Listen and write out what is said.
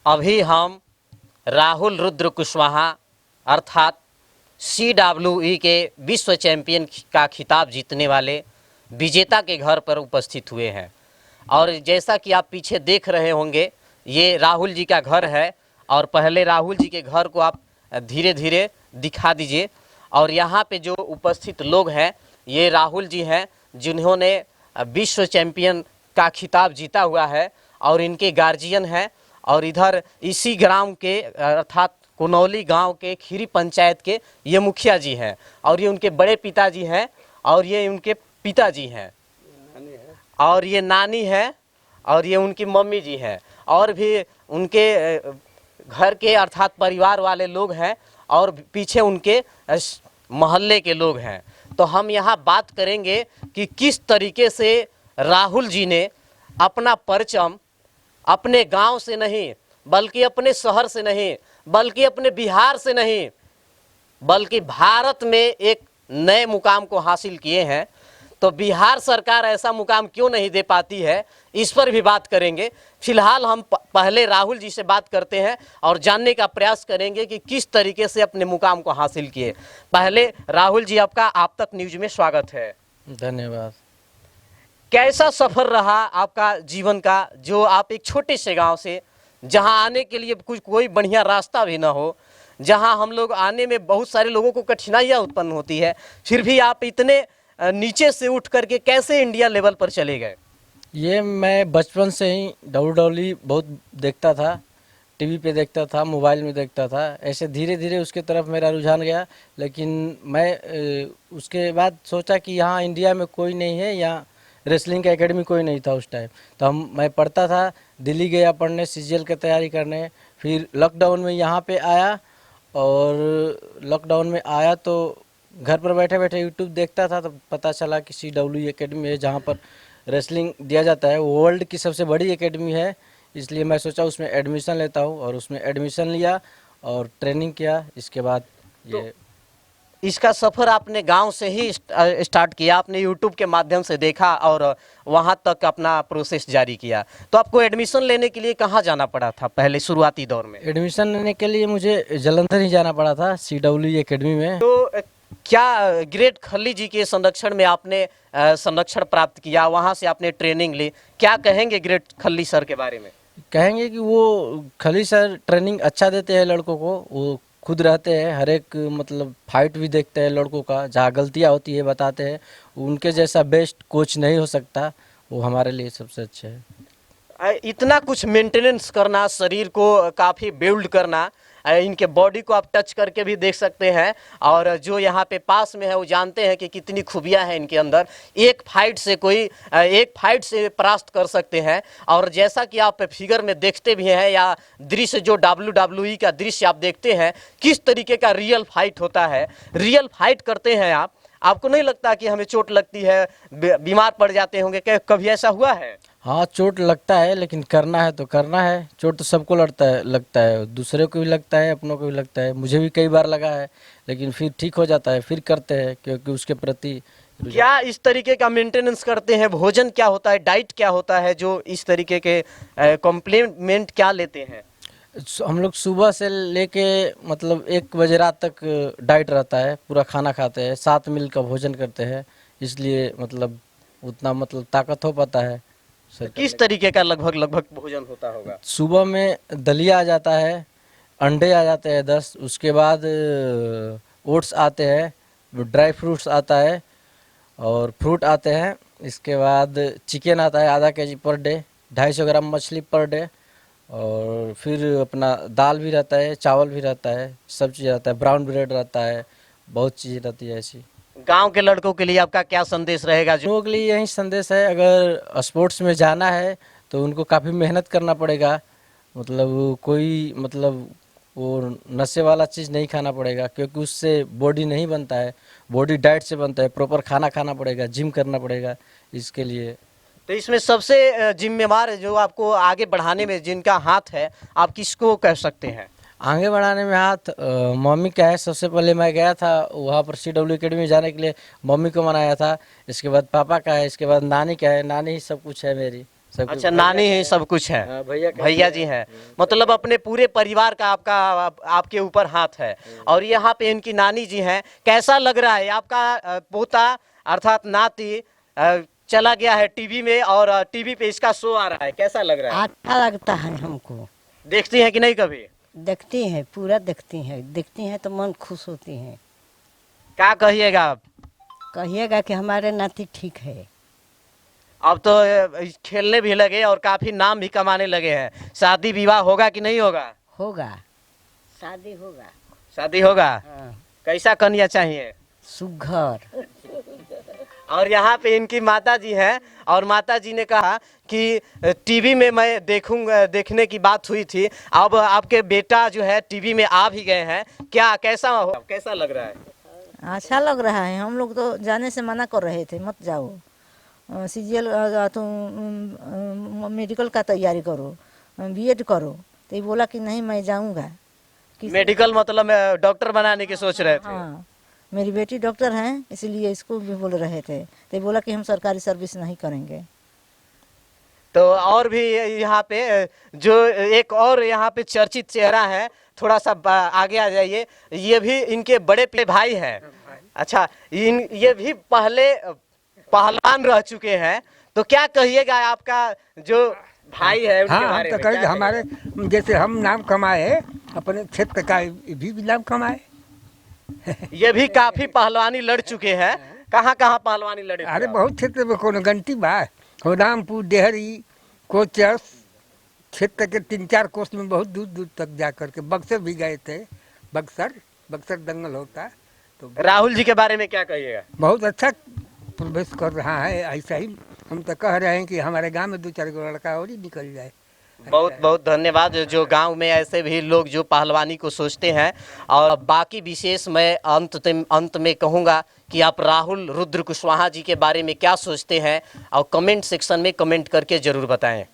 अभी हम राहुल रुद्र कुशवाहा अर्थात CWE के विश्व चैंपियन का खिताब जीतने वाले विजेता के घर पर उपस्थित हुए हैं। और जैसा कि आप पीछे देख रहे होंगे, ये राहुल जी का घर है। और पहले राहुल जी के घर को आप धीरे धीरे दिखा दीजिए। और यहाँ पे जो उपस्थित लोग हैं, ये राहुल जी हैं जिन्होंने विश्व चैंपियन का खिताब जीता हुआ है और इनके गार्जियन हैं। और इधर इसी ग्राम के अर्थात कुनौली गांव के खीरी पंचायत के ये मुखिया जी हैं और ये उनके बड़े पिताजी हैं और ये उनके पिताजी हैं और ये नानी है और ये उनकी मम्मी जी हैं और भी उनके घर के अर्थात परिवार वाले लोग हैं और पीछे उनके मोहल्ले के लोग हैं। तो हम यहाँ बात करेंगे कि किस तरीके से राहुल जी ने अपना परचम अपने गांव से नहीं, बल्कि अपने शहर से नहीं, बल्कि अपने बिहार से नहीं, बल्कि भारत में एक नए मुकाम को हासिल किए हैं। तो बिहार सरकार ऐसा मुकाम क्यों नहीं दे पाती है, इस पर भी बात करेंगे। फिलहाल हम पहले राहुल जी से बात करते हैं और जानने का प्रयास करेंगे कि किस तरीके से अपने मुकाम को हासिल किए। पहले राहुल जी, आपका आप तक न्यूज में स्वागत है। धन्यवाद। कैसा सफर रहा आपका जीवन का, जो आप एक छोटे से गांव से, जहां आने के लिए कुछ कोई बढ़िया रास्ता भी ना हो, जहां हम लोग आने में बहुत सारे लोगों को कठिनाइयां उत्पन्न होती है, फिर भी आप इतने नीचे से उठ करके कैसे इंडिया लेवल पर चले गए? ये मैं बचपन से ही WWE बहुत देखता था, टीवी पे देखता था, मोबाइल में देखता था। ऐसे धीरे धीरे उसके तरफ मेरा रुझान गया। लेकिन मैं उसके बाद सोचा कि यहाँ इंडिया में कोई नहीं है, यहाँ रेसलिंग का एकेडमी कोई नहीं था उस टाइम। तो मैं पढ़ता था, दिल्ली गया पढ़ने, CGL की तैयारी करने। फिर लॉकडाउन में यहाँ पे आया और लॉकडाउन में आया तो घर पर बैठे बैठे यूट्यूब देखता था, तो पता चला कि CWE एकेडमी है जहाँ पर रेसलिंग दिया जाता है। वो वर्ल्ड की सबसे बड़ी एकेडमी है, इसलिए मैं सोचा उसमें एडमिशन लेता हूँ और उसमें एडमिशन लिया और ट्रेनिंग किया। इसके बाद ये इसका सफ़र आपने गांव से ही स्टार्ट किया, आपने यूट्यूब के माध्यम से देखा और वहां तक अपना प्रोसेस जारी किया। तो आपको एडमिशन लेने के लिए कहाँ जाना पड़ा था पहले शुरुआती दौर में? एडमिशन लेने के लिए मुझे जालंधर ही जाना पड़ा था, CWE एकेडमी में। तो क्या ग्रेट खली जी के संरक्षण में आपने संरक्षण प्राप्त किया, वहां से आपने ट्रेनिंग ली? क्या कहेंगे ग्रेट खली सर के बारे में? कहेंगे कि वो खली सर ट्रेनिंग अच्छा देते हैं लड़कों को। वो खुद रहते हैं, हर एक मतलब फाइट भी देखते हैं लड़कों का, जहाँ गलतियाँ होती है बताते हैं। उनके जैसा बेस्ट कोच नहीं हो सकता, वो हमारे लिए सबसे अच्छे है। इतना कुछ मेंटेनेंस करना, शरीर को काफ़ी बिल्ड करना, इनके बॉडी को आप टच करके भी देख सकते हैं और जो यहाँ पे पास में है वो जानते हैं कि कितनी खूबियाँ हैं इनके अंदर। एक फाइट से परास्त कर सकते हैं। और जैसा कि आप फिगर में देखते भी हैं या दृश्य जो WWE का दृश्य आप देखते हैं, किस तरीके का रियल फाइट होता है। रियल फाइट करते हैं आपको नहीं लगता कि हमें चोट लगती है, बीमार पड़ जाते होंगे? क्या कभी ऐसा हुआ है? हाँ, चोट लगता है, लेकिन करना है तो करना है। चोट तो सबको लगता है, दूसरे को भी लगता है, अपनों को भी लगता है। मुझे भी कई बार लगा है, लेकिन फिर ठीक हो जाता है, फिर करते हैं क्योंकि उसके प्रति। क्या इस तरीके का मेंटेनेंस करते हैं? भोजन क्या होता है, डाइट क्या होता है, जो इस तरीके के कॉम्प्लीमेंट क्या लेते हैं? हम लोग सुबह से लेके मतलब 1 बजे रात तक डाइट रहता है, पूरा खाना खाते हैं, 7 मील का भोजन करते हैं। इसलिए मतलब उतना मतलब ताकत हो पाता है। किस तरीके का लगभग भोजन होता होगा? सुबह में दलिया आ जाता है, अंडे आ जाते हैं 10, उसके बाद ओट्स आते हैं, ड्राई फ्रूट्स आता है और फ्रूट आते हैं। इसके बाद चिकन आता है आधा kg पर डे, 250 ग्राम मछली पर डे, और फिर अपना दाल भी रहता है, चावल भी रहता है, सब चीज़ रहता है, ब्राउन ब्रेड रहता है, बहुत चीज़ रहती है ऐसी। गांव के लड़कों के लिए आपका क्या संदेश रहेगा? लोगों के लिए यही संदेश है, अगर स्पोर्ट्स में जाना है तो उनको काफ़ी मेहनत करना पड़ेगा। मतलब कोई मतलब वो नशे वाला चीज़ नहीं खाना पड़ेगा, क्योंकि उससे बॉडी नहीं बनता है। बॉडी डाइट से बनता है, प्रॉपर खाना खाना पड़ेगा, जिम करना पड़ेगा इसके लिए। तो इसमें सबसे जिम्मेवार जो आपको आगे बढ़ाने में जिनका हाथ है, आप किसको कह सकते हैं? आगे बढ़ाने में हाथ मम्मी का है। सबसे पहले मैं गया था वहाँ पर CWE एकेडमी जाने के लिए, मम्मी को मनाया था। इसके बाद पापा का है, इसके बाद नानी का है। नानी ही सब कुछ है मेरी, सब अच्छा, नानी है, सब कुछ है। हाँ, भैया भैया जी हैं, मतलब अपने पूरे परिवार का आपके ऊपर हाथ है। और यहाँ पे इनकी नानी जी हैं। कैसा लग रहा है आपका पोता अर्थात नाती चला गया है टीवी में, और टीवी पे इसका शो आ रहा है, कैसा लग रहा है? अच्छा लगता है हमको। देखती हैं कि नहीं कभी? देखती हैं, पूरा देखती हैं तो मन खुश होती हैं। क्या कहिएगा आप? कहिएगा कि हमारे नाती ठीक है। अब तो खेलने भी लगे और काफी नाम भी कमाने लगे हैं। शादी विवाह होगा कि नहीं होगा? होगा, शादी होगा। शादी होगा। हाँ, कैसा कन्या चाहिए? सुघर। और यहाँ पे इनकी माता जी हैं, और माता जी ने कहा कि टीवी में मैं देखने की बात हुई थी, अब आपके बेटा जो है टीवी में आ भी गए हैं। कैसा लग रहा है? अच्छा लग रहा है। हम लोग तो जाने से मना कर रहे थे, मत जाओ, सीजीएल तुम मेडिकल का तैयारी करो, बीएड करो। तो ये बोला कि नहीं मैं जाऊंगा। मेडिकल मतलब डॉक्टर बनाने की सोच रहे थे? हाँ, मेरी बेटी डॉक्टर हैं, इसलिए इसको भी बोल रहे थे। तो ये बोला कि हम सरकारी सर्विस नहीं करेंगे। तो और भी यहाँ पे जो एक और यहाँ पे चर्चित चेहरा है, थोड़ा सा आगे आ जाइए। ये भी इनके बड़े भाई हैं। अच्छा, ये भी पहले पहलवान रह चुके हैं। तो क्या कहिएगा आपका जो भाई है उनके हाँ, बारे हम तो में? कहें क्या हमारे जैसे हम नाम कमाए अपने क्षेत्र का, ये भी नाम कमाए। कहिएगा? ये भी काफी पहलवानी लड़ चुके हैं। कहाँ कहाँ पहलवानी लड़े थे अरे आप? बहुत क्षेत्र में कोनो गंटी बा, हो रामपुर, डेहरी, कोचस क्षेत्र के 3-4 कोस में बहुत दूर दूर तक जा करके बक्सर भी गए थे। बक्सर दंगल होता तो राहुल जी के बारे में क्या कहिएगा? बहुत अच्छा प्रवेश कर रहा है। ऐसा ही हम तो कह रहे हैं कि हमारे गांव में 2-4 गो लड़का और ही निकल जाए। बहुत बहुत धन्यवाद जो गांव में ऐसे भी लोग जो पहलवानी को सोचते हैं। और बाकी विशेष मैं अंत में कहूँगा कि आप राहुल रुद्र कुशवाहा जी के बारे में क्या सोचते हैं, और कमेंट सेक्शन में कमेंट करके ज़रूर बताएं।